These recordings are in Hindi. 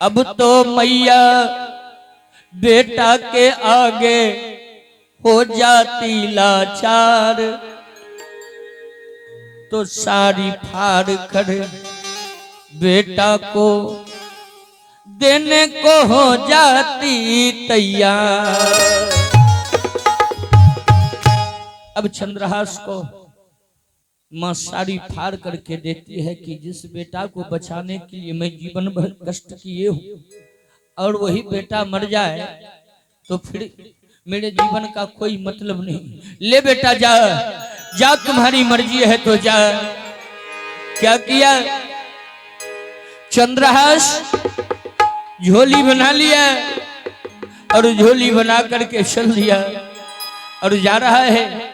अब तो मैया बेटा के आगे हो जाती लाचार, तो साड़ी फाड़ कर बेटा को देने को हो जाती तैयार। अब चंद्रहास को मां साड़ी फाड़ करके देती है कि जिस बेटा को बचाने के लिए मैं जीवन भर कष्ट किए हूं और वही बेटा मर जाए तो फिर मेरे जीवन का कोई मतलब नहीं। ले बेटा जा जा, तुम्हारी मर्जी है तो जा। क्या किया चंद्रहास, झोली बना लिया और झोली बना करके चल दिया और जा रहा है।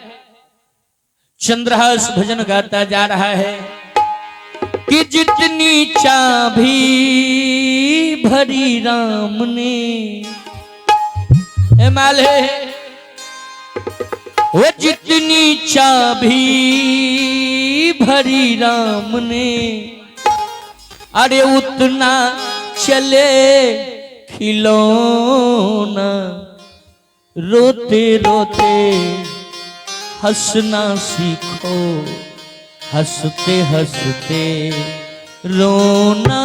चंद्रहास भजन गाता जा रहा है कि जितनी चाबी भरी राम ने माले, वो जितनी चाबी भरी राम ने, अरे उतना चले खिलौना, रोते रोते हंसना सीखो, हंसते हंसते रोना।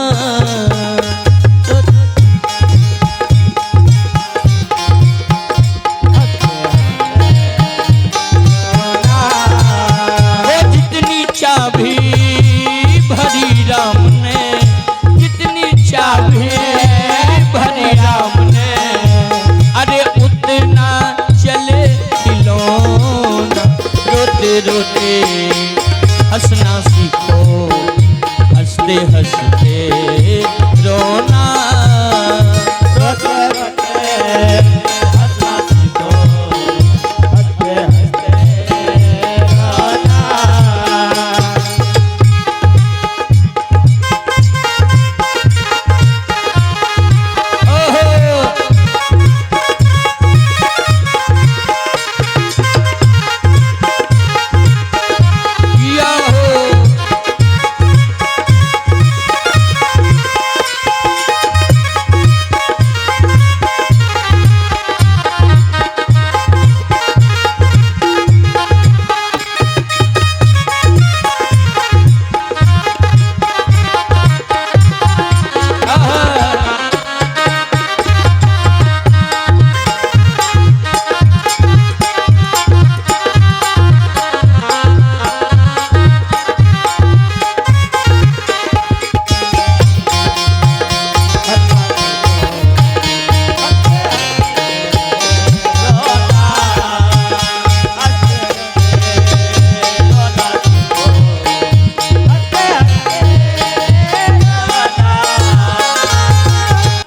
वो जितनी चाबी भरी राम ने, जितनी चाबी भरी राम ने, अरे उतना चले खिलौना, रोते रोते हंसना सीखो, हंसते हंसते रोना, रोते रोते हंसना सीखो, हंसते हंसते रोना।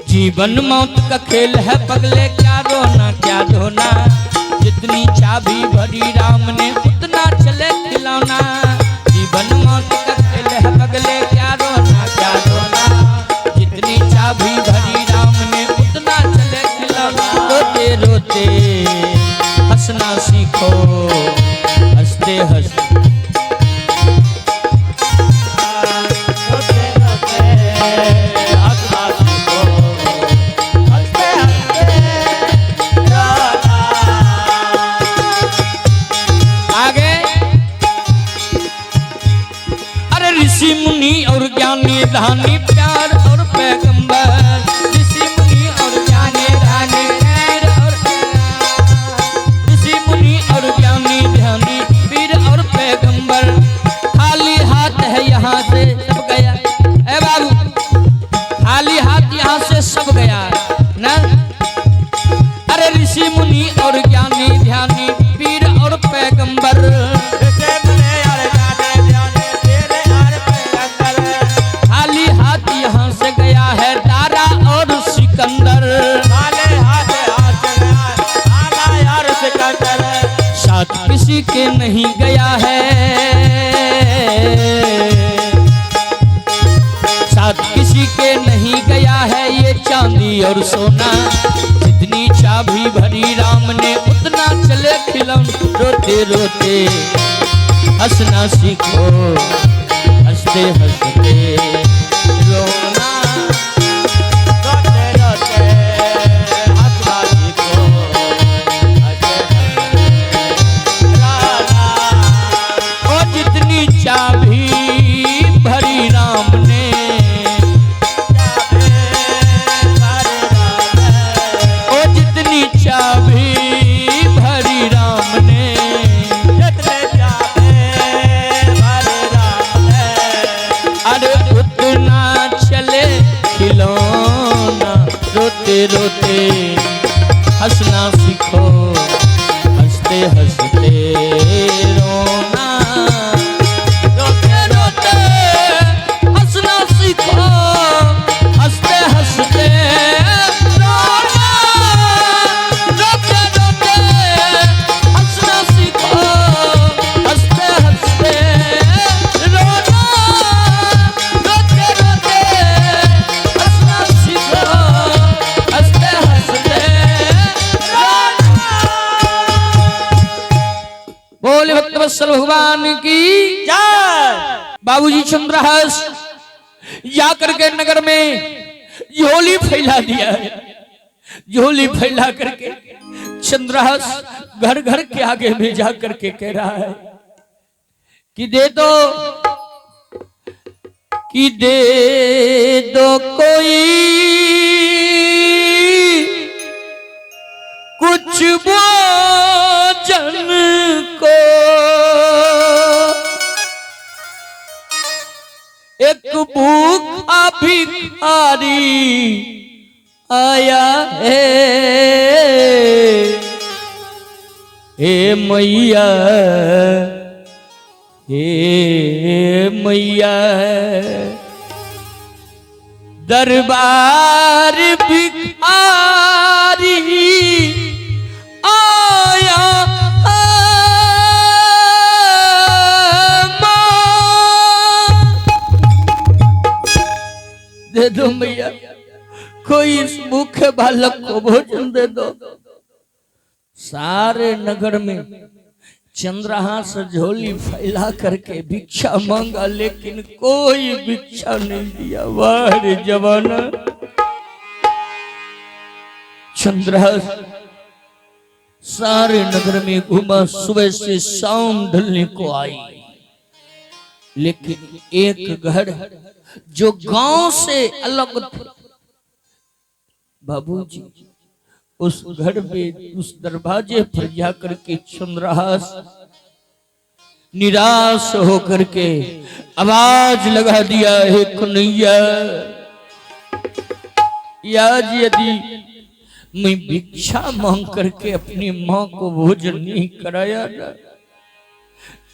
जीवन मौत का खेल है पगले, क्या रोना क्या धोना, जितनी चाबी भरी राम ने उतना चले खिलौना। जीवन मौत का खेल है पगले, क्या रोना क्या धोना, जितनी चाबी भरी राम ने उतना चले खिलौना। रोते रोते हंसना सीखो, हंसते हंसते ऋषि मुनि और ज्ञानी धानी प्यार और पैगंबर, ऋषि मुनि और ज्ञानी धानी पीर और ऋषि मुनि और ज्ञानी ध्यानी पीर और पैगंबर। खाली हाथ है यहाँ से सब गया, ए बाबू खाली हाथ यहाँ से सब गया ना। अरे ऋषि मुनि और ज्ञानी ध्यानी पीर और पैगंबर, यहाँ से गया है दारा और सिकंदर, साथ किसी के नहीं गया है, साथ किसी के नहीं गया है ये चांदी और सोना। जितनी चाबी भरी राम ने उतना चले खिलौना, रोते रोते हंसना सीखो, हंसते हंसते रोना। रोते हंसना सीखो, हंसते हंसते रोना। रोते रोते हंसना सीखो, हंसते हंसते रोना। रोते रोते हंसना सीखो, हंसते हंसते रोना। रोते रोते हंसना सीखो, हंसते हंसते रोना। बोले भक्तवत्सल भगवान की जय। बाबूजी चंद्रहास जाकर के नगर में झोली फैला दिया है। झोली फैला करके चंद्रहास घर घर के आगे में जाकर के कह रहा है कि दे दो, कि दे दो कोई कुछ भोजन को, एक भूखा भिखारी आया है। हे मैया, हे मैया, दरबार भिखारी आया दे दो मैया, कोई इस भूखे बालक को भोजन दे दो। सारे नगर में चंद्रहास झोली फैला करके भिक्षा मांगा, लेकिन कोई भिक्षा नहीं दिया। वाह जवाना, चंद्रहास सारे नगर में घूमा, सुबह से शाम ढलने को आई, लेकिन एक घर जो गांव से अलग था, बाबूजी उस घर में उस दरवाजे पर जाकर के चंद्रहास निराश होकर के आवाज लगा दिया, है कन्हैया, आज यदि मैं भिक्षा मांग करके अपनी मां को भोजन नहीं कराया ना,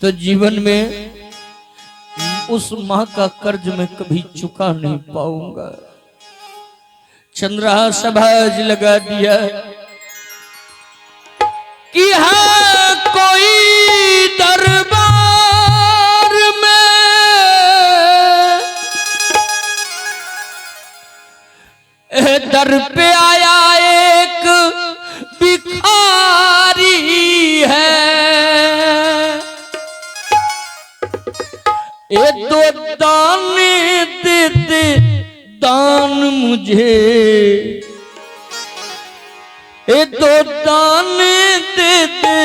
तो जीवन में उस मां का कर्ज मैं कभी चुका नहीं पाऊंगा। चंद्रहास आवाज लगा दिया कि हाँ कोई दरबार में दर पे आया एक भिखारी है, ये दो दाने दे दे दान मुझे, ये दो दाने दे दे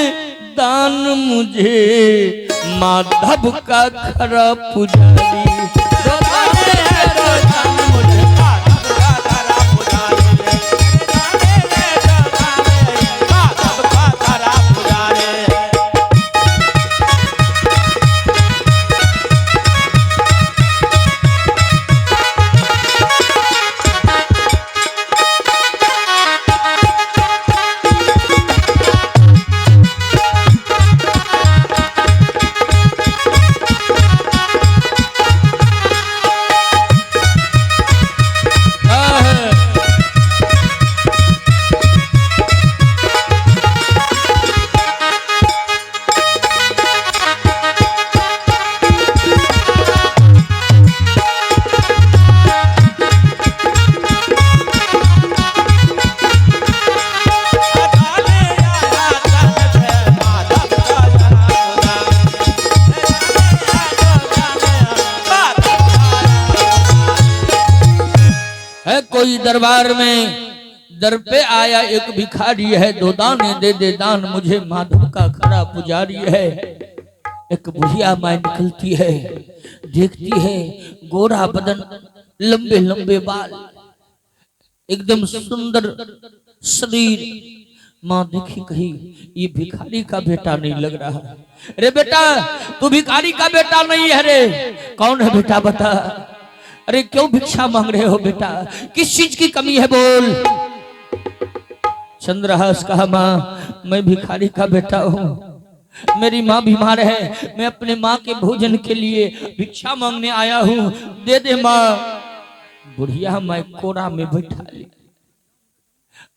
दान मुझे, माधव का खरा पुजारी। कोई दरबार में दर पे आया एक भिखारी है, दो दाने दे दे दान मुझे, माधव का खरा पुजारी है। एक बुढ़िया माँ निकलती है, देखती है गोरा बदन, लंबे लंबे बाल, एकदम सुंदर शरीर। माँ देखी कही ये भिखारी का बेटा नहीं लग रहा। अरे बेटा तू भिखारी का बेटा नहीं है रे, कौन है बेटा बता। अरे क्यों भिक्षा मांग रहे हो बेटा, किस चीज की कमी है बोल। चंद्रहास कहा, माँ मैं भिखारी का बेटा हूँ, मेरी माँ बीमार है, मैं अपने माँ के भोजन के लिए भिक्षा मांगने आया हूँ, दे दे माँ। बुढ़िया माँ कोड़ा में बैठा ली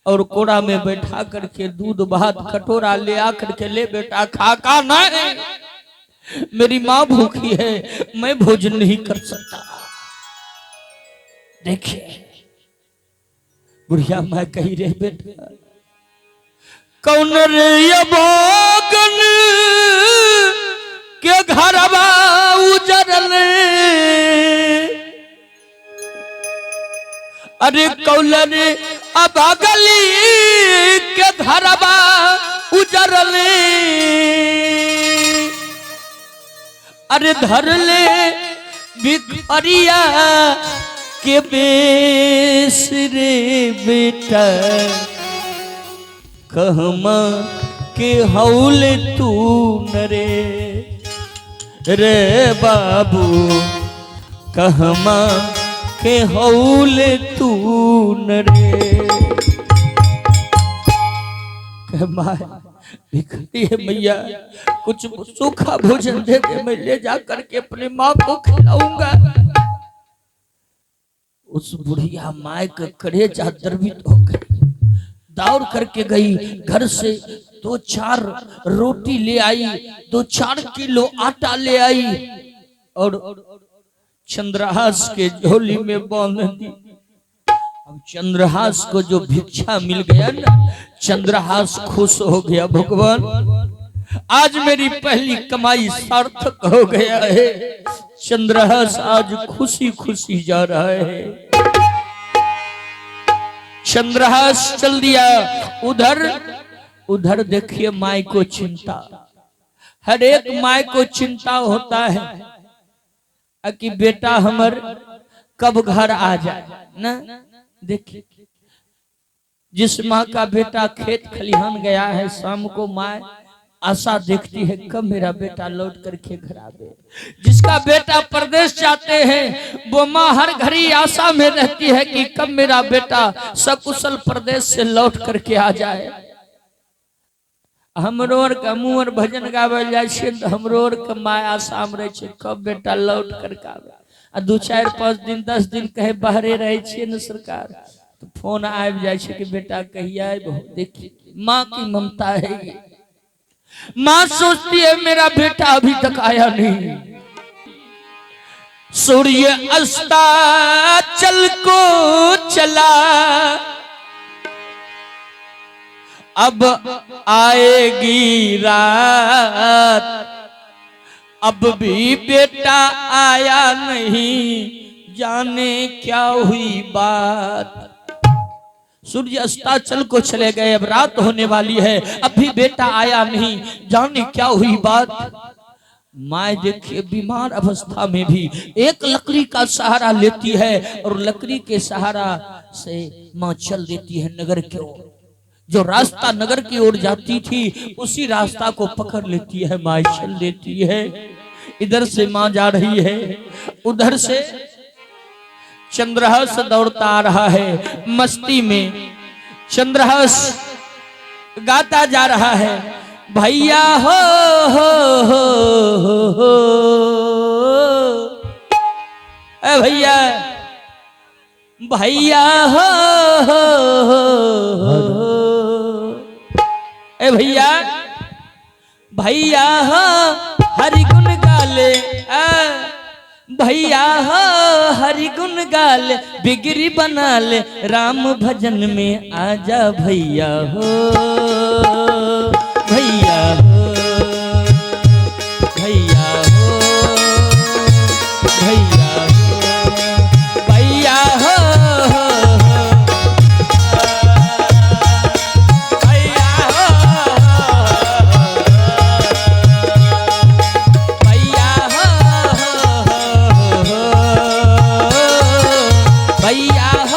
और कोड़ा में बैठा करके दूध भात कटोरा ले आकर के, ले बेटा खा, का नहीं, मेरी माँ भूखी है, मैं भोजन नहीं कर सकता। देखिए बुढ़िया माँ कही, रे बेटा कौन रे बागन के घरवा उजरल, अरे कौन रे अबागली के घरवा उजरल, अरे धर ले भिखरिया के बेस रे बेटा, कहमा के हौल तू न रे बाबू, कहमा के हौल तू न रे। भिखारी है मैया, कुछ सूखा भोजन दे दे, मैं ले जा करके अपने माँ को खिलाऊंगा। उस बुढ़िया माँ का कलेजा द्रवित हो गई, दौड़ करके गई, घर से 2-4 रोटी ले आई, 2-4 किलो आटा ले आई और चंद्रहास के झोली में बांध दी। अब चंद्रहास को जो भिक्षा मिल गया ना, चंद्रहास खुश हो गया, भगवान आज मेरी पहली कमाई सार्थक हो गया है। चंद्रहास आज खुशी खुशी जा रहा है। चंद्रहास चल दिया उधर देखिए माई को चिंता, हर एक माई को चिंता होता है कि बेटा हमर कब घर आ जाए ना। देखिए जिस माँ का बेटा खेत खलिहान गया है, शाम को माँ आशा देखती है कब मेरा बेटा लौट करके घर आवे। जिसका बेटा प्रदेश जाते हैं वो माँ हर घड़ी आशा में रहती है कि कब मेरा बेटा सकुशल प्रदेश से लौट करके आ जाए। हमरो और का मुँह और भजन गावल जाए तो हमरो और का माँ आशा में रहे कब बेटा लौट करके आवे। 2-4-5 दिन 10 दिन कहे बाहरे रहे न सरकार, तो फोन आबि जाए कि बेटा कहिया आबो। देखिए माँ की ममता है ये। माँ सोचती है मेरा बेटा अभी तक आया नहीं। सूर्य अस्ताचल को चला, अब आएगी रात, अब भी बेटा आया नहीं, जाने क्या हुई बात। सूर्य अस्ताचल को चले गए, अब रात होने वाली है, अब भी बेटा आया नहीं, जाने क्या हुई बात। माँ देखिए बीमार अवस्था में भी एक लकड़ी का सहारा लेती है और लकड़ी के सहारा से माँ चल देती है नगर की ओर। जो रास्ता नगर की ओर जाती थी उसी रास्ता को पकड़ लेती है माँ, चल देती है। इधर से माँ जा रही है, उधर से चंद्रहास दौड़ता आ रहा है मस्ती में। चंद्रहास गाता जा रहा है, भैया हो ए भैया, भैया हो ए भैया, भैया हो हरि गुण गाले, भैया हो हरि गुण गाले, बिगड़ी बना ले राम भजन में आजा भैया हो, भैया हो, भैया हो, भैया हो, भैया हो,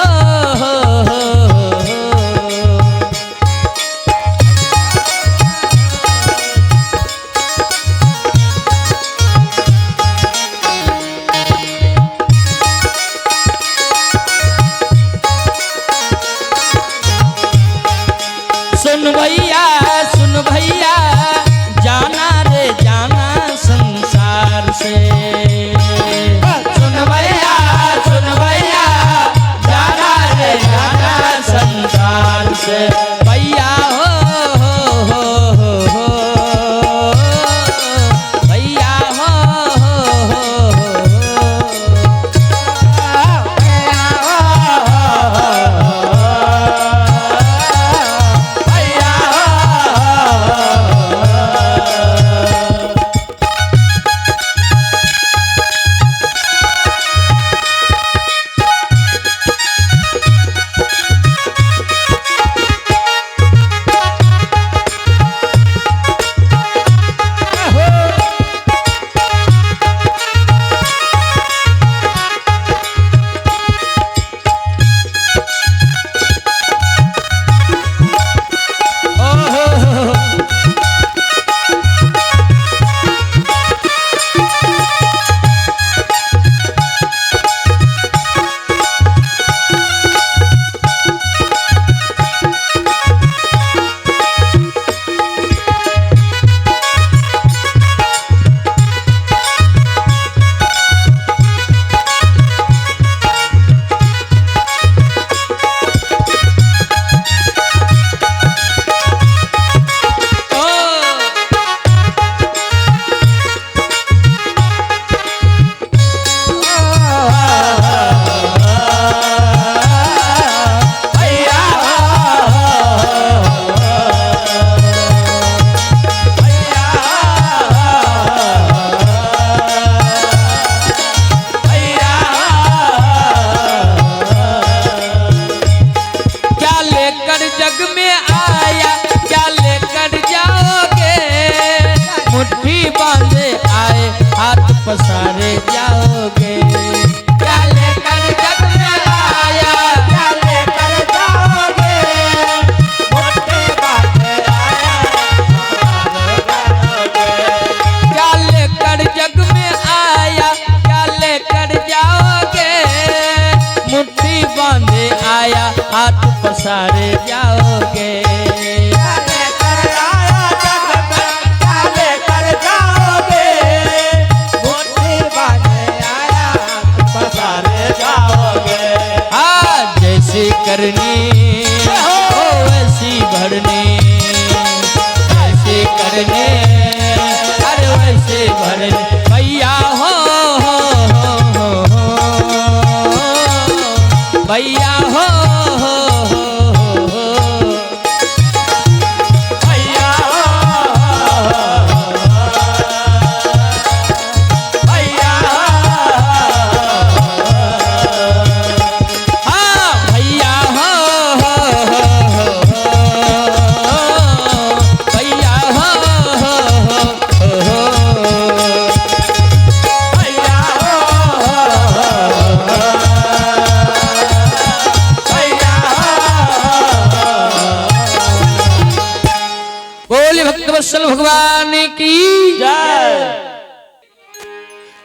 जग में आया क्या लेकर जाओगे, मुट्ठी बांधे आए हाथ पसारे जाओगे। क्या लेकर जग में आया क्या लेकर जाओगे, मुट्ठी बांधे आया क्या लेकर जग में आया क्या लेकर जाओगे, मुट्ठी बांधे आया हाथ पसारे जाओगे। जैसी करनी हो वैसी भरनी, जैसी करनी अरे वैसे भरनी। भैया हो भैया हो भैया भैया भक्तवत्सल भगवान की जय।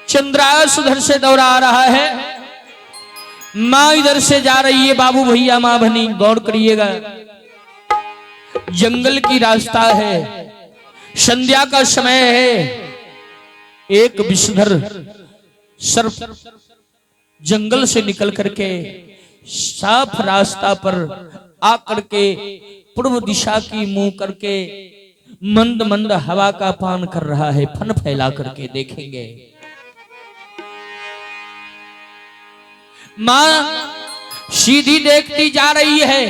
चंद्रास उधर से दौड़ा आ रहा है, माँ इधर से जा रही है। बाबू भैया माँ बनी गौर करिएगा, जंगल की रास्ता है, संध्या का समय है। एक विषधर सर्प जंगल से निकल करके साफ रास्ता पर आकर के पूर्व दिशा की मुंह करके मंद मंद हवा का पान कर रहा है, फन फैला करके देखेंगे। मां सीधी देखती जा रही है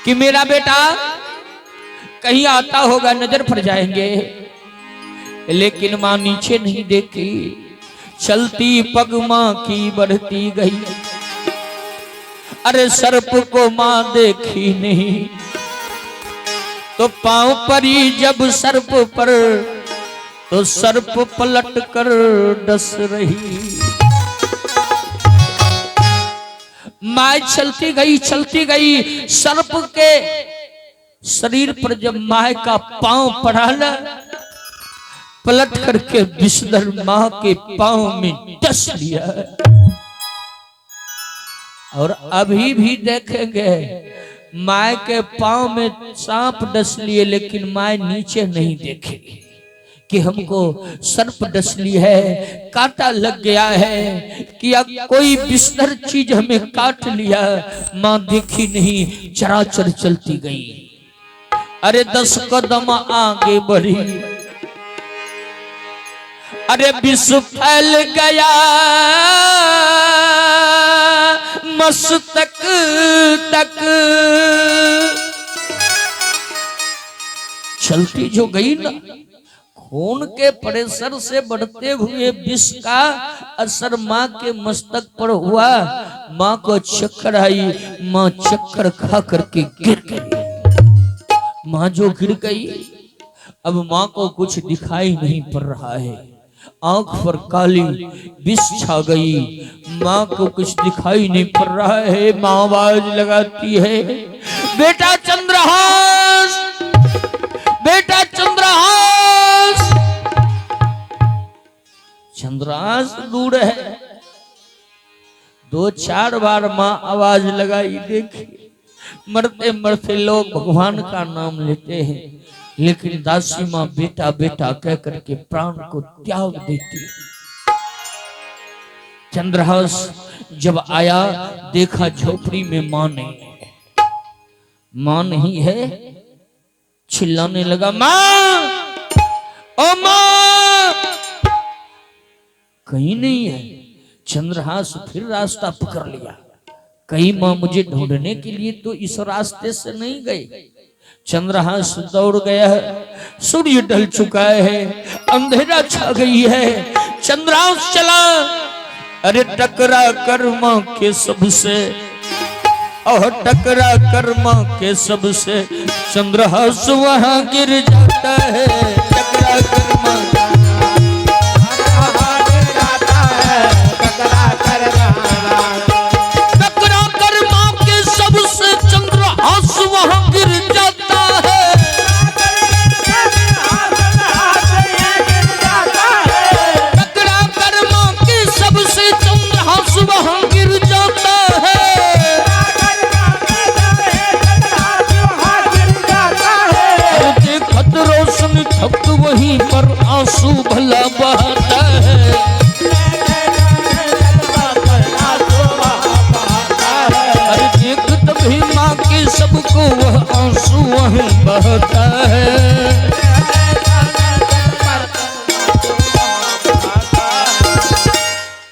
कि मेरा बेटा कहीं आता होगा, नजर पड़ जाएंगे, लेकिन मां नीचे नहीं देखी। चलती पग मां की बढ़ती गई, अरे सर्प को मां देखी नहीं तो पांव परी जब सर्प पर तो सर्प पलट कर डस रही। मां चलती गई, सर्प के शरीर पर जब मां का पांव पड़ा ना, पलट करके विषधर मां के पांव में डस लिया। और अभी भी देखेंगे माय के पांव में सांप डस लिए, लेकिन माय नीचे नहीं देखेगी कि हमको सर्प डस ली है, कांटा लग गया है, कि अब कोई विषधर चीज हमें काट लिया। मां देखी नहीं, चराचर चलती गई। अरे 10 कदम आगे बढ़ी, अरे विष फैल गया मस्तक तक। चलती जो गई ना, खून के प्रेशर से बढ़ते हुए विष का असर मां के मस्तक पर हुआ। मां को चक्कर आई, मां चक्कर खा करके गिर गई। मां जो गिर गई, अब मां को कुछ दिखाई नहीं पड़ रहा है, आंख पर काली विष छा गई। मां को कुछ दिखाई नहीं पड़ रहा है। मां आवाज लगाती है, बेटा चंद्रहास, बेटा चंद्रहास। चंद्रहास दूर है। 2-4 बार मां आवाज लगाई। देखिए, मरते मरते लोग भगवान का नाम लेते हैं, लेकिन दासी मां बेटा बेटा कह करके प्राण को त्याग देती। चंद्रहास जब आया, देखा झोपड़ी में मां नहीं है। मां नहीं है, चिल्लाने लगा, मां, ओ मां, कहीं नहीं है। चंद्रहास फिर रास्ता पकड़ लिया, कहीं मां मुझे ढूंढने के लिए तो इस रास्ते से नहीं गई। चंद्रहास दौड़ गया है, सूर्य ढल चुका है, अंधेरा छा गई है। चंद्रहास चला, अरे टकरा कर मां के सबसे, और टकरा कर्मा के सबसे चंद्रहास वहां गिर जाता है। टकरा कर्मा टकरा कर्मा के सबसे चंद्रहास वहां गिर जाता है। टकरा कर्मा के सबसे चंद्रहास वहां गिर जाता है। रोशन थपत वहीं पर आंसू भला बहता है। अरे देख तभी माँ के सबको वह आंसू वहीं बहता है।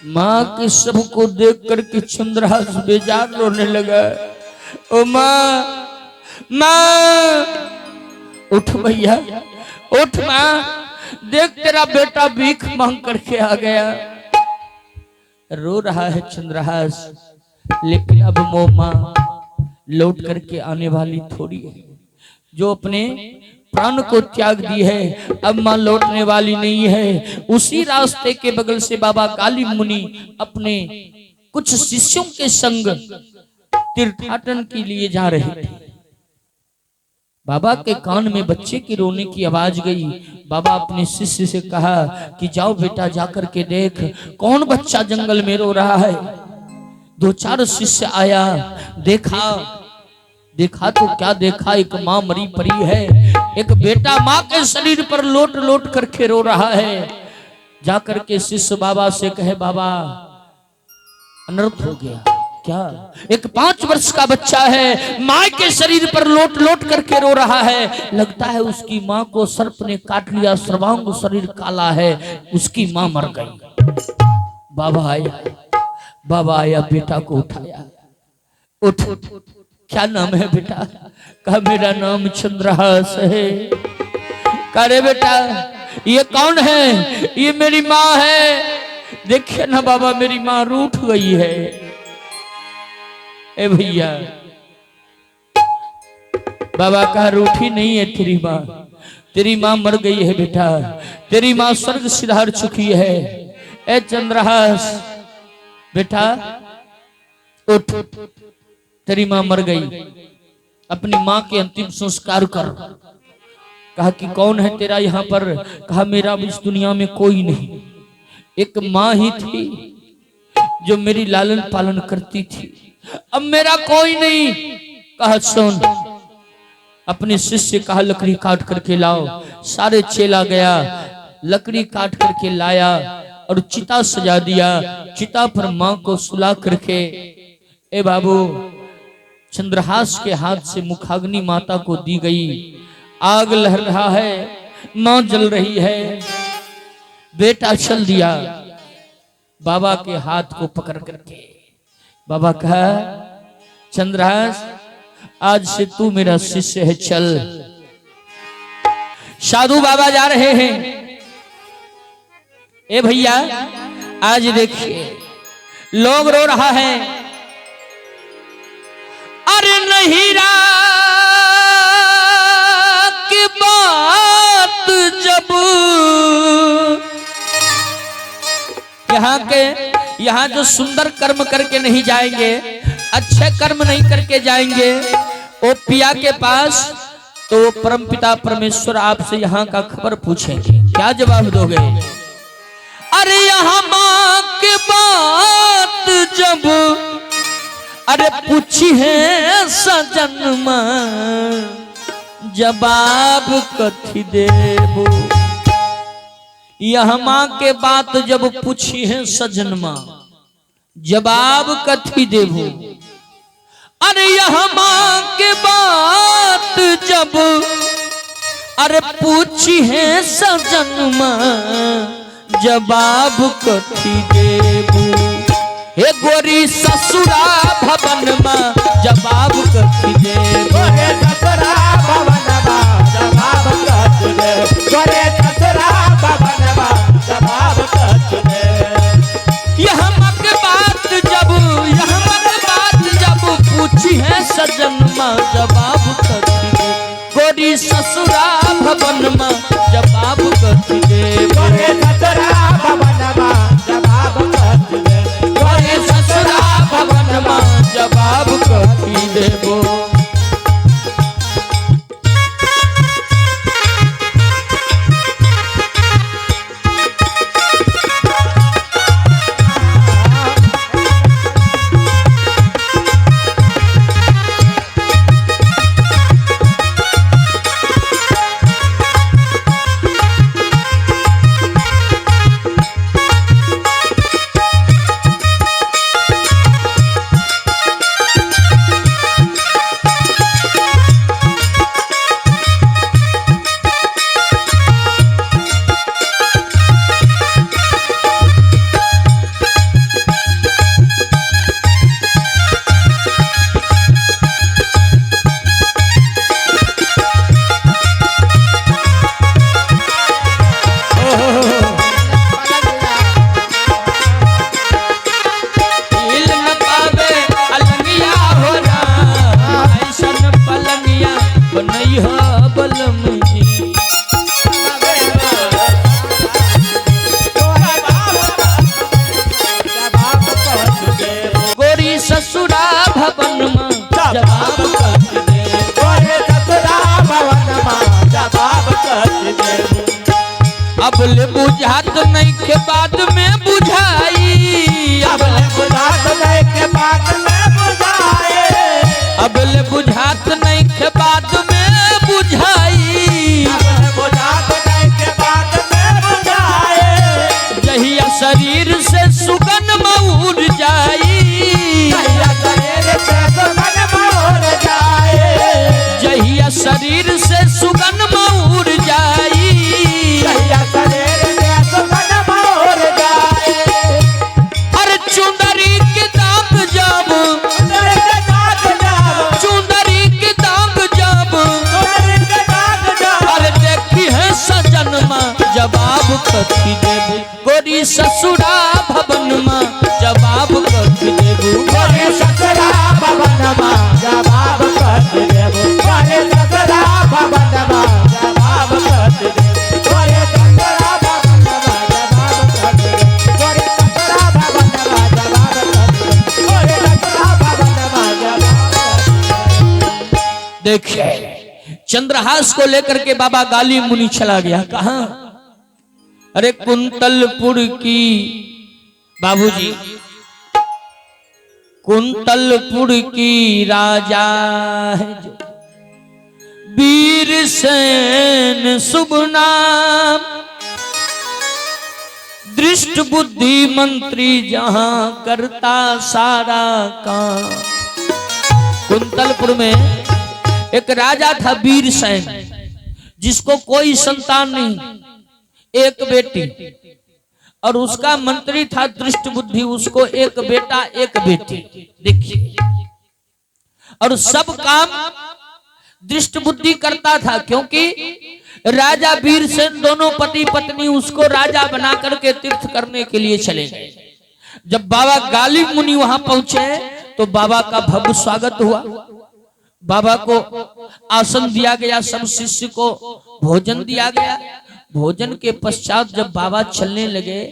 माँ के सबको देख करके चंद्रहास बेजार रोने लगा। ओ माँ, माँ उठ भैया, उठ माँ, देख तेरा बेटा भीख मांग करके आ गया। रो रहा है चंद्रहास, लेकिन अब वो माँ लौट करके आने वाली थोड़ी है। जो अपने प्राण को त्याग दी है, अब माँ लौटने वाली नहीं है। उसी रास्ते के बगल से बाबा काली मुनि अपने कुछ शिष्यों के संग तीर्थाटन के लिए जा रहे थे। बाबा के कान में बच्चे की रोने की आवाज गई। बाबा अपने शिष्य से कहा कि जाओ बेटा, जाकर के देख कौन बच्चा जंगल में रो रहा है। 2-4 शिष्य आया, देखा तो क्या देखा, एक माँ मरी पड़ी है, एक बेटा माँ के शरीर पर लोट लोट करके रो रहा है। जाकर के शिष्य बाबा से कहे बाबा अनर्थ हो गया। क्या? एक 5 वर्ष का बच्चा है, माँ के शरीर पर लोट लोट करके रो रहा है। लगता है उसकी माँ को सर्प ने काट लिया, सर्वांग शरीर काला है, उसकी माँ मर गई। बाबा आया, बेटा को उठाया। उठ, क्या नाम है बेटा? कहा मेरा नाम चंद्रहास है। कहा रे बेटा ये कौन है? ये मेरी माँ है। देखिए ना बाबा, मेरी माँ रूठ गई है। ए भैया, बाबा कहा रूठी नहीं है तेरी माँ मर गई है बेटा, तेरी माँ स्वर्ग सिधार चुकी है। ए चंद्रहास बेटा उठ, तेरी माँ मर गई, अपनी माँ के अंतिम संस्कार कर। कहा कि कौन है तेरा यहाँ पर? कहा मेरा इस दुनिया में कोई नहीं, एक माँ ही थी जो मेरी लालन पालन करती थी, अब मेरा कोई नहीं। कहा सुन, अपने शिष्य कहा लकड़ी काट करके लाओ। सारे चेला गया, लकड़ी काट करके लाया और चिता सजा दिया। चिता पर माँ को सुला करके, ए बाबू, चंद्रहास के हाथ से मुखाग्नि माता को दी गई। आग लहर रहा है, माँ जल रही है। बेटा चल दिया बाबा के हाथ को पकड़ करके। बाबा कहा चंद्रहास आज से तू मेरा शिष्य है, चल। साधु बाबा जा रहे हैं। ए भैया आज देखिए लोग रो रहा है। अरे नहीं की बात जब यहाँ जो सुंदर कर्म करके नहीं जाएंगे, अच्छे कर्म नहीं करके जाएंगे वो पिया के पास, तो वो परमपिता परमेश्वर आपसे यहाँ का खबर पूछेंगे। क्या जवाब दोगे? अरे यहाँ माँ के बात जब अरे पूछी है सजन माँ, जवाब कथी देबो। यह माँ के बात जब पूछी है सजन माँ, जवाब कथी देबो। अरे यह माँ के बात जब अरे पूछी है सजन माँ, जवाब कथी देबो। हे गोरी ससुरा भवन माँ, जवाब कथी देबो। हे ससुरा भवन माँ, जवाब कथी देबो। हे ससुरा भवन माँ, जवाब कथी देबो। यह माँ के बात जब पूछी है में जवाब कथी दे गोरी ससुरा भवन में जवाब कथी दे गोरे ससुरा भवन में जवाब कथी दे गोरी ससुरा भवन में जवाब कथी देबो अबले बुझात नहीं के बाद में बुझाई अबले बुझात नहीं के बाद में बुझाए अबले बुझात नहीं के बाद में बुझाई अबले बुझात नहीं के बाद में बुझाए जहिया शरीर से सुगन मऊर जाई जहिया शरीर से सुगन मऊर जाए जहिया शरीर से सुगन मऊर जाई जहिया शरीर से सुगन मऊर जाए अरे चुंदरी के दाग जब चुंदरी के दाग जब अरे देखी है सजन माँ जवाब कथी देबू गोरी ससुरा भवन माँ जवाब कथी देबू गोरे ससुरा भवन में जवाब कथी देबू गोरे ससुरा भवन में जवाब कथी देबू गोरे ससुरा भवन में जवाब कथी देबू गोरे ससुरा भवन में जवाब कथी देबू गोरे ससुरा भवन में जवाब देखिए चंद्रहास को लेकर के बाबा गाली मुनि चला गया कहाँ अरे कुंतलपुर की बाबूजी कुंतलपुर की राजा है जो वीर सेन शुभ नाम दृष्ट बुद्धि मंत्री जहां करता सारा काम कुंतलपुर में एक राजा था वीर सेन जिसको कोई संतान नहीं एक बेटी और उसका मंत्री था दृष्ट बुद्धि उसको एक बेटा एक बेटी देखिए और सब काम दृष्ट बुद्धि करता था क्योंकि राजा वीर सेन दोनों पति पत्नी उसको राजा बना करके तीर्थ करने के लिए चले गए जब बाबा गालिब मुनि वहां पहुंचे तो बाबा का भव्य स्वागत हुआ बाबा को आसन दिया गया सब शिष्य को भोजन दिया गया भोजन के पश्चात जब बाबा चलने लगे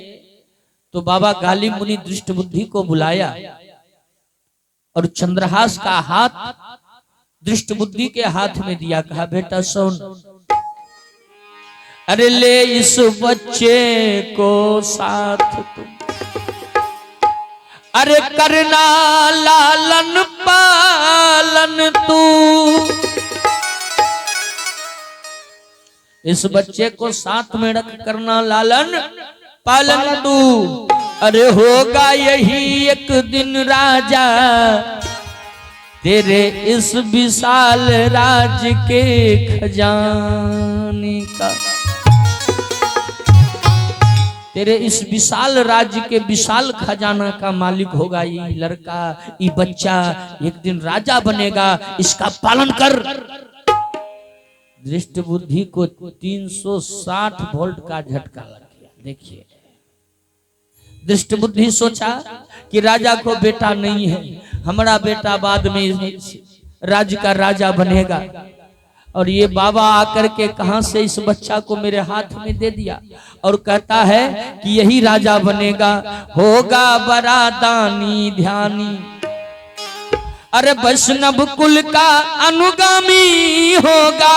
तो बाबा गालिब मुनि दृष्ट बुद्धि को बुलाया और चंद्रहास का हाथ दृष्ट बुद्धि के हाथ में दिया कहा बेटा सुन अरे ले इस बच्चे को साथ तुम अरे करना लालन पालन तू इस बच्चे को साथ में रख करना लालन पालन तू अरे होगा यही एक दिन राजा तेरे इस विशाल राज के खजाने का तेरे इस विशाल राज्य के विशाल खजाना का मालिक होगा ये लड़का ये बच्चा एक दिन राजा बनेगा इसका पालन कर दृष्ट बुद्धि को 360 वोल्ट का झटका लग गया देखिए दृष्ट बुद्धि सोचा कि राजा को बेटा नहीं है हमारा बेटा बाद में राज्य का राजा बनेगा। और ये बाबा आकर के कहां से इस बच्चा को मेरे हाथ में दे दिया और कहता है कि यही राजा बनेगा, होगा बड़ा दानी ध्यानी, अरे वैष्णव कुल का अनुगामी होगा।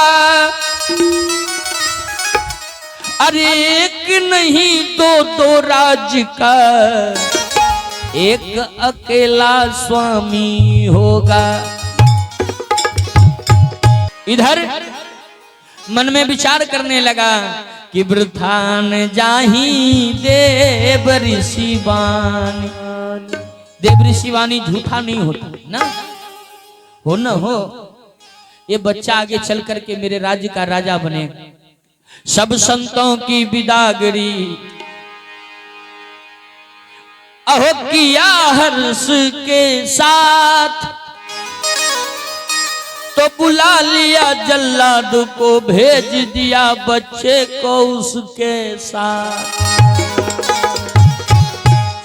अरे एक नहीं दो राज्य का एक अकेला स्वामी होगा। इधर मन में विचार करने लगा कि वृथान जाही देव ऋषि वाणी। देव ऋषि वाणी झूठा नहीं होता ना, हो न हो, ये बच्चा आगे चल करके मेरे राज्य का राजा बनेगा। सब संतों की बिदागरी अहो किया हर्ष के साथ, तो बुला लिया जल्लाद को, भेज दिया बच्चे को उसके साथ।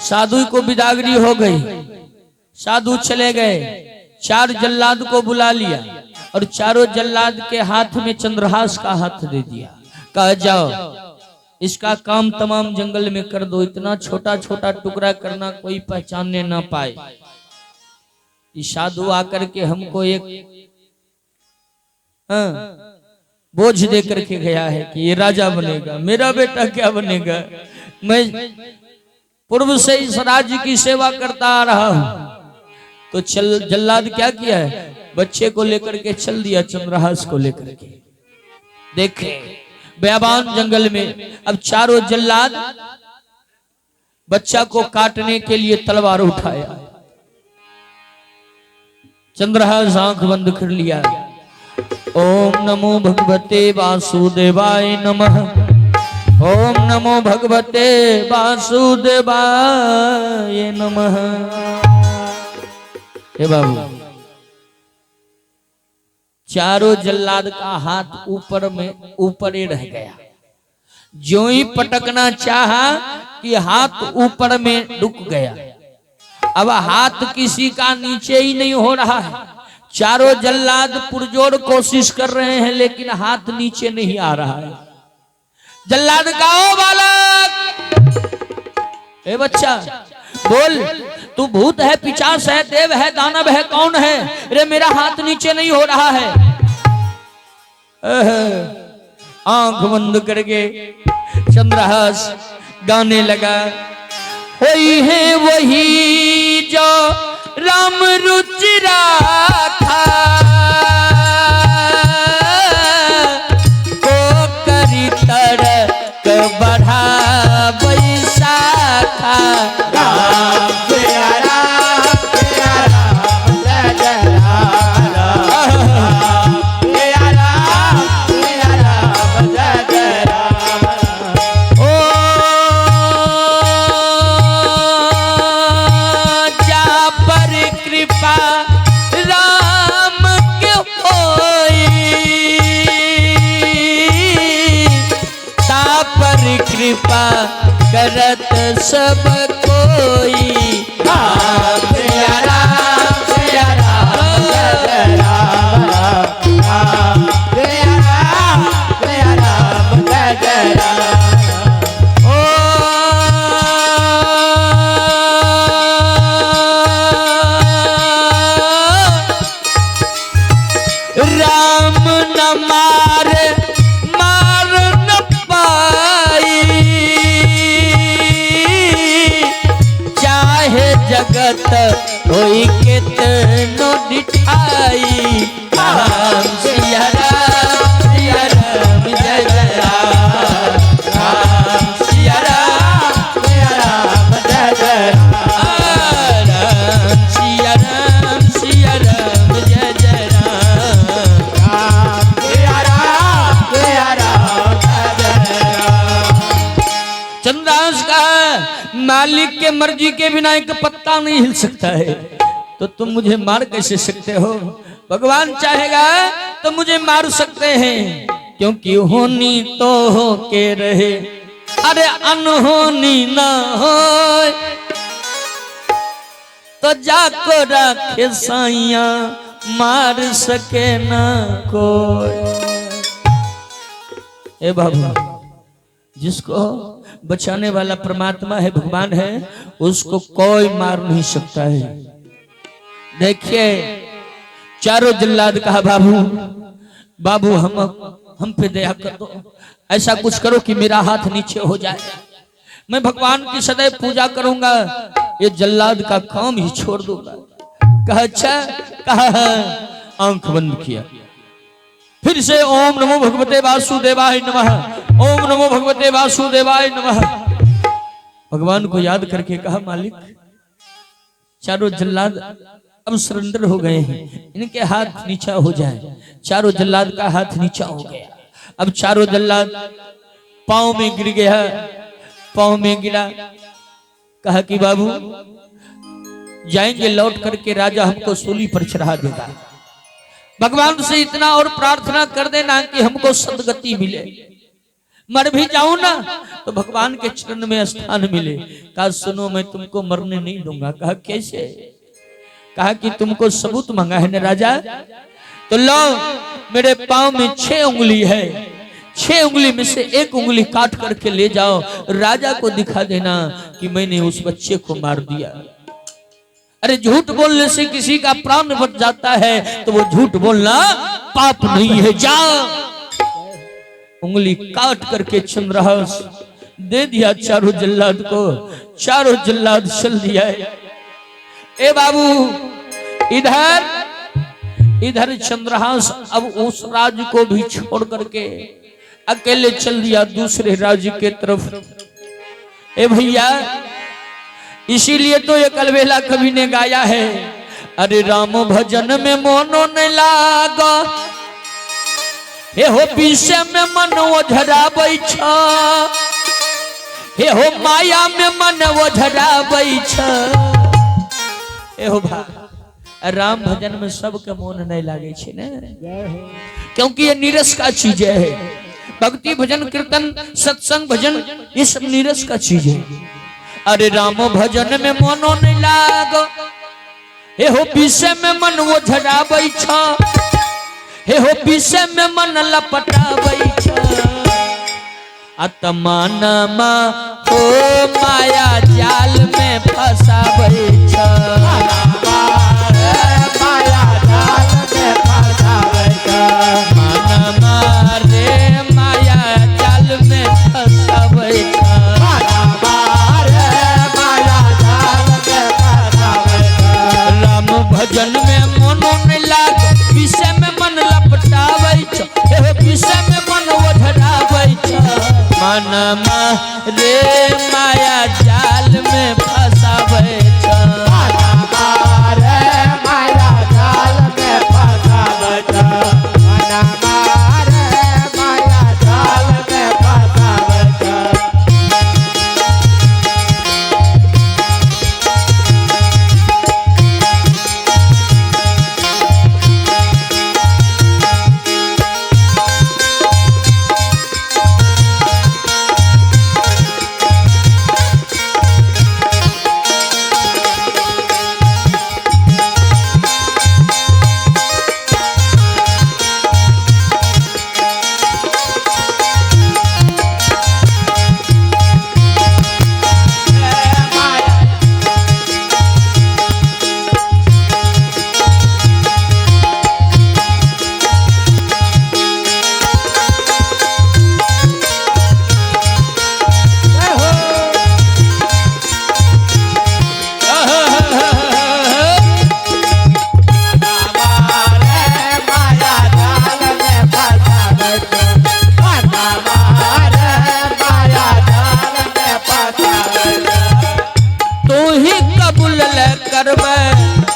साधु को बिदागरी हो गई, साधु चले गए, 4 जल्लाद को बुला लिया और चारों जल्लाद के हाथ में चंद्रहास का हाथ दे दिया। कहा जाओ इसका काम तमाम जंगल में कर दो, इतना छोटा छोटा टुकड़ा करना कोई पहचानने ना पाए। इस साधु आकर के हमको एक बोझ दे करके गया है कि ये राजा बनेगा, मेरा बेटा क्या बनेगा? मैं पूर्व से इस राज्य की सेवा करता आ रहा हूं। तो चल जल्लाद क्या किया है, बच्चे को लेकर के चल दिया चंद्रहास को लेकर के। देखे बेयाबान जंगल में अब चारों जल्लाद बच्चा को काटने के लिए तलवार उठाया। चंद्रहास आंख बंद कर लिया। ओम नमो भगवते वासुदेवाय नमः, ओम नमो भगवते वासुदेवाय नमः। हे बाबू, चारों जल्लाद का हाथ ऊपर ही रह गया। जो ही पटकना चाहा कि हाथ ऊपर में रुक गया। अब हाथ किसी का नीचे ही नहीं हो रहा है। चारों जल्लाद पुरजोर कोशिश कर रहे हैं लेकिन हाथ नीचे नहीं आ रहा है। जल्लाद का ओ बालक, ए बच्चा बोल, तू भूत है, पिशाच है, देव है, दानव है, कौन है? अरे मेरा हाथ नीचे नहीं हो रहा है। आंख बंद करके चंद्रहास गाने लगा। होई है वही जो राम रुचि राखा, को करी तरक बढ़ा बैसाखा। राम जय राम जय राम जय जय राम, जय राम जय राम जय जय राम। ओ जा पर कृपा राम के होई, ता पर कृपा करत सब कोई। राम जय राम जय राम जय जय राम, राम जय राम जय राम जय जय राम। ओ राम न मारे मार न पाई, चाहे जगत होई कितनो डिठाई। राम सिया राम जय जय राम, राम सिया राम जय राम जय जय राम। राम सिया राम जय जय राम। राम जय राम जय राम जय जय राम। चंद्रहास का मालिक के मर्जी के बिना एक पत्ता नहीं हिल सकता है, तो तुम मुझे मार कैसे सकते हो? भगवान चाहेगा तो मुझे मार सकते हैं, क्योंकि होनी तो हो के रहे, अरे अनहोनी ना हो। तो जाको राखे साइया मार सके न कोई। ए बाबू, जिसको बचाने वाला परमात्मा है, भगवान है, उसको कोई मार नहीं सकता है। देखिए चारों जल्लाद कहा बाबू बाबू हम पे दया कर दो, ऐसा कुछ करो कि मेरा हाथ नीचे हो जाए, मैं भगवान की सदैव पूजा करूंगा, ये जल्लाद का काम ही छोड़ दूंगा। कहा अच्छा, कहा आंख बंद किया, फिर से ओम नमो भगवते वासुदेवाय नमः, ओम नमो भगवते वासुदेवाय नमः। भगवान को याद करके कहा मालिक चारों जल्लाद अब सरेंडर हो गए हैं, इनके हाथ नीचा हो जाए। चारों जल्लाद का हाथ नीचा हो गया। अब चारों जल्लाद पांव में गिर गया, पांव में गिरा। कहा कि बाबू जाएंगे, लौट करके राजा हमको सूली पर चढ़ा देगा। भगवान से इतना और प्रार्थना कर देना कि हमको सदगति मिले, मर भी जाऊं ना तो भगवान के चरण में स्थान मिले। कहा सुनो मैं तुमको मरने नहीं दूंगा। कहा कैसे? कहा कि तुमको सबूत मांगा है ना राजा, तो लो मेरे पांव में 6 उंगली है, 6 उंगली में से 1 उंगली काट करके ले जाओ, राजा को दिखा देना कि मैंने उस बच्चे को मार दिया। अरे झूठ बोलने से किसी का प्राण बच जाता है तो वो झूठ बोलना पाप नहीं है। जाओ उंगली काट करके चंद्रहास दे दिया चारों जल्लाद को, चारों जल्लाद चल दिया। ए बाबू इधर चंद्रहास अब उस राज्य को भी छोड़ करके अकेले चल दिया दूसरे राज्य के तरफ। ए भैया इसीलिए तो ये कलबेला कवि ने गाया है, अरे राम भजन में मोनो न लागा, हे हो पीछे में मन ओझराबै छ, हे हो माया में मन ओझराबै छ। ए हो भा राम भजन में सबके मोन नहीं लागे छे ने, क्योंकि ये नीरस का चीज है। भक्ति भजन कीर्तन सत्संग भजन ये सब नीरस का चीज है। अरे राम भजन में मोनो नहीं लागो, हे हो पीछे में मन वो झड़ाबै छ, हे हो पीछे में मन लपटाबै छ। आत्मानमा हो माया जाल में फसाबै छ, माया जाल में फसाबै छ, मानमा रे माया जाल में फसाबै छ। भजन में मनो नहीं लाग, पीछे में मन लपटाबै छ, हे पीछे में मन ओझराबै छ। मनमा रे माया जाल में फसाबै छ, मनमा रे माया जाल में फसाबै छ, मनमा रे माया जाल में फसाबै छ।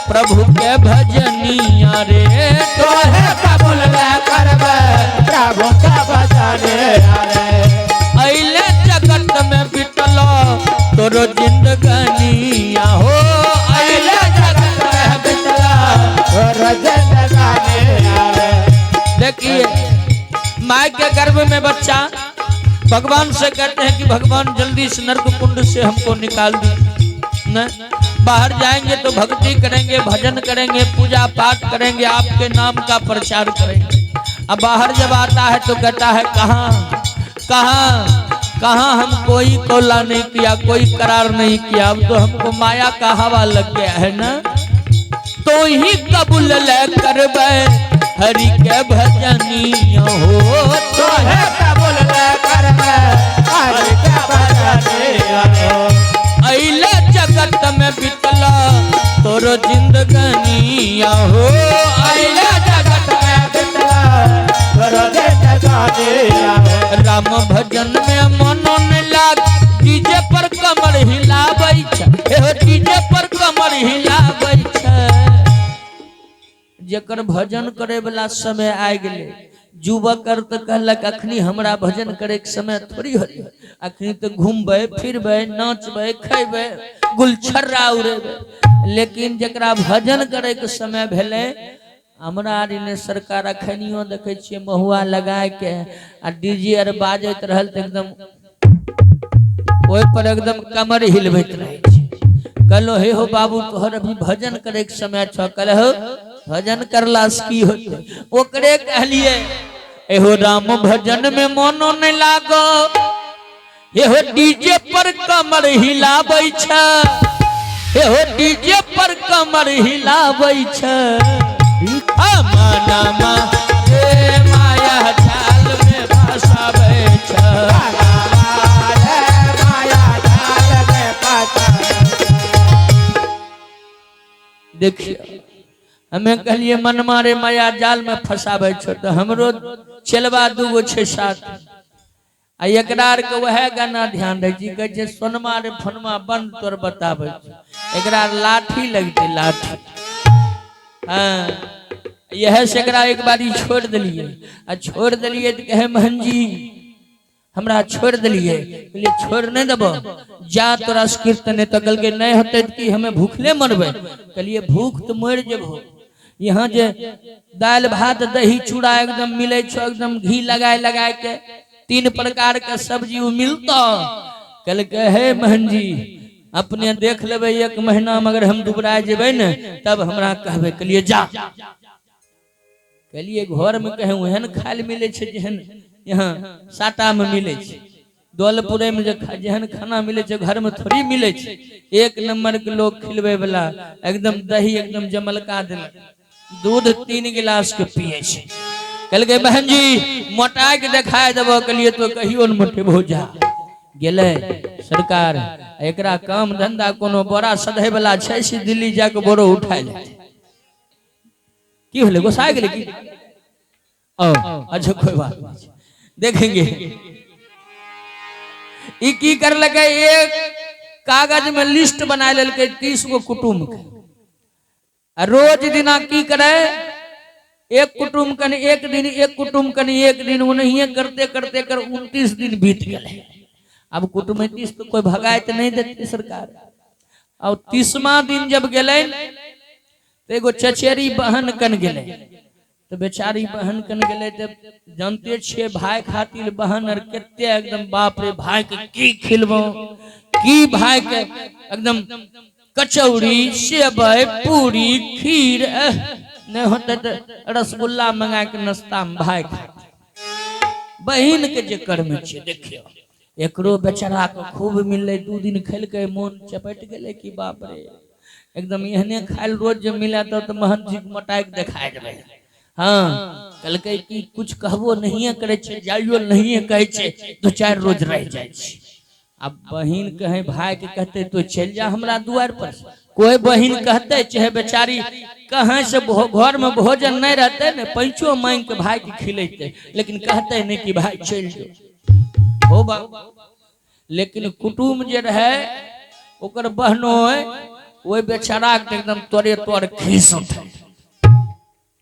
प्रभु के भजनिया रे, तोहे कबूल करबे प्रभु के भजनिया रे। अइले जगत में बिटलो तोरो जिंदगानिया हो, अइले जगत में बिटलो तोरो जिंदगानिया रे। देखिए माँ के गर्भ में बच्चा भगवान से कहते हैं कि भगवान जल्दी से नरक कुंड से हमको निकाल दी न। बाहर जाएंगे तो भक्ति करेंगे, भजन करेंगे, पूजा पाठ करेंगे, आपके नाम का प्रचार करेंगे। अब बाहर जब आता है तो कहता है कहाँ कहाँ कहाँ, हम कोई कौला नहीं किया, कोई करार नहीं किया, अब तो हमको माया का हवा लग गया है ना। तो ही कबूल ले करबे हरि के भजनिया हो, तो है कबूल ले करबे हरि के भजनिया हो। अइले जगत में बितला तोरो जिंदगानिया हो, अइले जगत में बितला तोरो जिंदगानिया हो। राम भजन में मनो न लाग, डीजे पर कमर हिलाबै छ, एहो डीजे पर कमर हिलाबै छ। जेकर भजन करे वाला समय आ गेले, युवक कर तो कहलक अखनी हमरा भजन करे के समय थोड़ी हो, अखनी तो घूमबे फिरबे नाचबे खेबे गुलछर्रा उड़ेबे। लेकिन जकरा भजन करे के समय भेले, हमरा आर ने सरकार अखनियो देखे छियै महुआ लगा के आ डीजे आर बाजैत रहल तो एकदम ओहि पर एकदम कमर हिलबैत रहे छै। कहलो हे हो बाबू तोहर अभी भजन करे के समय छ, कहलो भजन करला से की होते, ओकरे कहलिए एहो राम भजन में मनो नहीं लागो, एहो डीजे पर कमर हिलाबै छ, एहो डीजे पर कमर हिलाबै छ। माना माया जाल में फसाबै छ, माया जाल में फसाबै। देखिए हमें कहलिए मन मारे माया जाल में फसाबै छ, तो हमरो चलबा दूगो 6-7 आ एकरार के वह गाना ध्यान रहे जी, कहे सोनमा रे फनमा बंद तोर बताबै छ, एकरा लाठी लगते लाठी। हाँ यह से एकरा एक बारी छोड़ दिलिए, आ छोड़ दिलिए तो कहे महन जी हमरा छोड़ दिलिए, कहलिए छोड़ नहीं देबो, जा तोरा कीर्तन तो कल के नहीं होते कि हमें भूखले मरबे। कहलिए भूख तो मर जेबो, यहाँ जे दाल भात दही चूड़ा एकदम मिले छो, एकदम घी लगाए के 3 प्रकार के सब्जी मिलता। कल के हे महन जी अपने देख लेबे 1 महीना में अगर हम दुबरा जेबे न तब हमरा कहबे। कहलिए जा, कहलिए घर में कहे ओहन खाल मिले छे जेहन यहाँ साटा में मिले छे, दौलपुरे में जेहन खाना मिले छे घर में थोड़ी मिले छे। 1 नंबर के लोग खिलबे वाला एकदम दही एकदम जमलका देलक, दूध 3 गिलास के पिए छे। कल के बहन जी मोटा के दिखाए देबो, कहलिए तो कहियो न मोटे हो जा गेले सरकार। एकरा काम धंधा कोनो बड़ा सधे वाला छै से दिल्ली जाके बोरो उठाए ले की होले, गोसा गेले की? अच्छा कोई बात नहीं, देखेंगे ई की कर लगे। एक कागज में लिस्ट बना लेलके 30 गो कुटुंब के, रोज दिना की करे, एक कुटुंब कन एक दिन, एक कुटुंब कन एक दिन, उन्हीं करते करते कर 29 दिन बीत गए। अब कुटुंब 30 तो कोई भगाए तो नहीं देती सरकार। और 30वां दिन जब गए तो एगो चचेरी बहन कन गए, तो बेचारी बहन कन गए तो जानते छे भाई खातिर बहन और केते एकदम बाप रे भाई के की खिलबो, की भाई के एकदम कचौड़ी सेवई पूरी खीर नहीं होते तो रसगुल्ला मंगा के नाश्ता में भाई खाते। बहन के जे कर्म छे देखियो, एकरो बेचारा को खूब मिले, 2 दिन खेल के मन चपट गए कि बाप रे एकदम एहने खाइल रोज जब मिला तो महंत जी मोटाई के दिखाए देबे। हाँ कल के कि कुछ कहबो नहीं करे छे, जाइयो नहीं कहे छे, 2-4 रोज रह जाए छे। अब बहन कहे भाई के कहते तो चल जा हमरा द्वार पर, कोई बहन कहते चाहे बेचारी कहाँ से घर में भोजन नहीं रहते न, पैंचो मांग के भाई के खिलेते, लेकिन कहते नहीं कि भाई चल जाओ हो बाबू। लेकिन कुटुम जे रहे ओकर बहनो ओई बेचारा के एकदम तोरे तोर खीस उठे,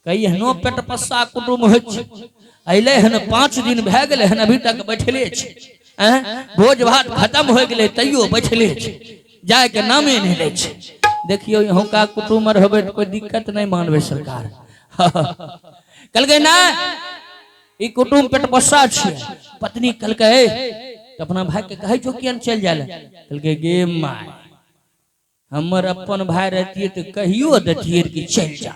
कई हनो पेट पस्सा कुटुम हो अले हन 5 दिन भए गेले हन अभी तक बैठले छे, भोज भात खत्म हो गेले तैयो बैठले छे, जाए के नामे नहीं ले छे। देखियो यहाँ का कुटुम होबे तो कोई दिक्कत नहीं मानबे सरकार। कल गए ना ई कुटुम पेट पस्सा छे, पत्नी कल के तो अपना भाई के कहे छो कियन चल जाले, कल के गे माय हमर अपन भाई रहती तो कहियो देतिए कि चल जा।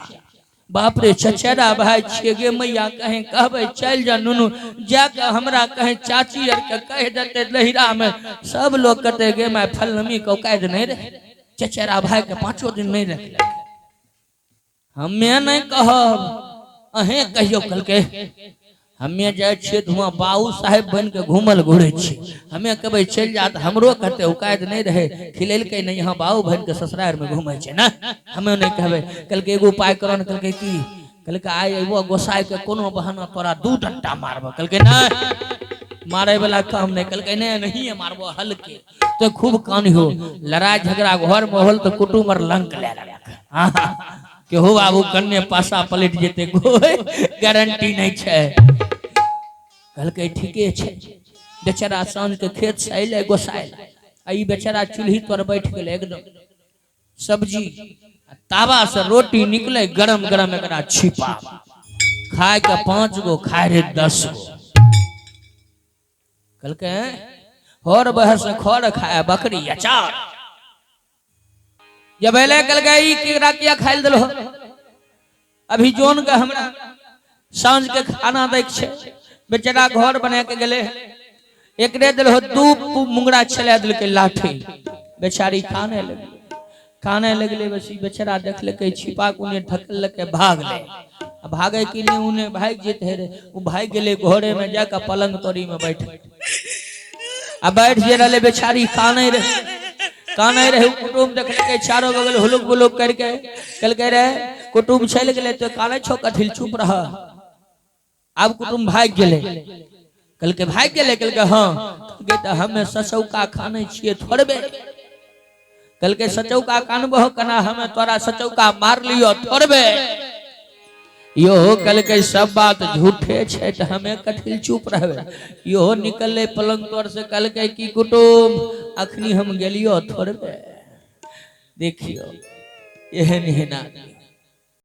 बाप रे चचेरा भाई छिए गे मैया कहें कहबे चल जा नुनू जाके हमरा कहें चाची आर के कह देते लहिरा में सब लोग कहते गे मैं फलनमी को कैद नहीं रहे। चचेरा भाई के 5 दिन नहीं रख हमें नहीं कहब अहे कहियो कल के हमें जाए छे वहाँ बाबू साहेब बन के घूमल घूरे छी। हमें कहे चल जात हमरो कहते उकायद नहीं रहे खिलेल के नहीं यहाँ बाबू बन के ससुराल में घूमे छे ना। हमें नहीं कहबे कल के एगो उपाय करो न। कल के की कल के आए एगो गोसाई के कोनो बहाना तोरा 2 डंडा मारबो। कल के नहीं मारे वाला काम नहीं। कल के नहीं है मारबो हल्के तो खूब कानी हो लड़ाई झगड़ा घर में होल तो कुटुम और लंक ले के हो बाबू कन्ने पासा पलट जेते कोई गारंटी नहीं छे। कल के ठीके छे बेचारा सांझ के खेत से अइले गोसाइल आई बेचारा चूल्ही पर बैठ गेले एकदम सब्जी तावा से रोटी निकले गरम गरम एकरा छिपा खाए के 5 गो खाए रे 10 गो। कल के हर बहस खर खाए बकरी अचार जब अले कल के ई केरा किया खाइल देलो अभी जोन के हमरा सांझ के खाना दै छे बेचारा घर बना के गेले एकरे दिल 2 मुंगरा छले दिल के लाठी बेचारी खाने लगले बस बेचारा देख ले छिपा के ढकल के भाग ले भागे कि नहीं उन्हें भाग जेते रे वो भाग गेले घोड़े में जाकर पलंग तोरी में बैठ अब बैठ जे रहे बेचारी काने रहे कुटुम देख ले चारों बगल हुलुक बुलुक करके कल कह रहे कुटुम चल गए तो काने छो कठिल चुप रहा। अब कुटुम भाग गेले कल के भाग गेले कल के हाँ तो हमें सचौका खाने छिए थोड़बे। कल के सचौका कानबो कना हमें तोरा सचौका मार लियो थोड़बे। यो कल के सब बात झूठे छे तो हमें कठिल चुप रहबे। यो निकले पलंग तोर से कल के की कुटुम अखनी हम गेलियो थोड़बे। देखियो एहन आदमी